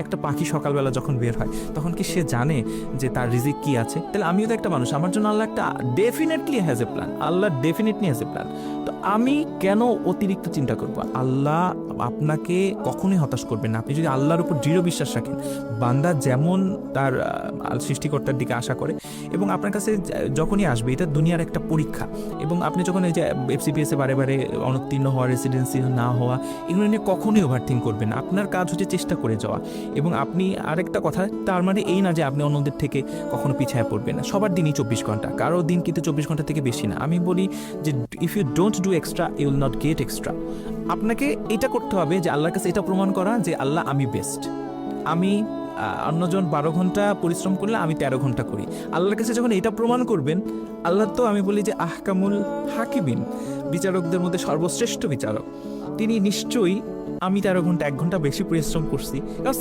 একটা পাখি সকালবেলা যখন বের হয় তখন কি সে জানে যে তার রিজিক কি আছে? তাহলে আমিও তো একটা মানুষ, আমার জন্য আল্লাহ একটা definitely has a plan, Allah definitely has a plan. তো আমি কেন অতিরিক্ত চিন্তা করব? আল্লাহ আপনাকে কখনোই হতাশ করবেন না আপনি যদি আল্লাহর উপর দৃঢ় বিশ্বাস রাখেন। বান্দা যেমন তার সৃষ্টিকর্তার দিকে আশা করে, এবং আপনার কাছে যখনই আসবে, এটা দুনিয়ার একটা পরীক্ষা, এবং আপনি যখন এই যে এফসিপিএসে বারে বারে অনুত্তীর্ণ হওয়া, রেসিডেন্সি না হওয়া, এগুলো নিয়ে কখনোই ওভারথিঙ্ক করবেন না। আপনার কাজ হচ্ছে চেষ্টা করে যাওয়া। এবং আপনি আরেকটা কথা, তার মানে এই না যে আপনি অন্যদের থেকে কখনো পিছায় পড়বেন না। সবার দিনই 24 ঘন্টা, কারো দিন কিন্তু 24 ঘন্টা থেকে বেশি না। আমি বলি যে if you don't do extra you will not get extra. আপনাকে এটা করতে হবে যে আল্লাহর কাছে এটা প্রমাণ করা যে আল্লাহ আমি বেস্ট। আমি অন্যজন 12 ঘন্টা পরিশ্রম করলে আমি 13 ঘন্টা করি। আল্লাহর কাছে যখন এটা প্রমাণ করবেন, আল্লাহ তো আমি বলি যে আহকামুল হাকিমিন, বিচারকদের মধ্যে সর্বশ্রেষ্ঠ বিচারক, তিনি নিশ্চয়ই আমি 13 ঘন্টা 1 ঘন্টা বেশি পরিশ্রম করছি কারণ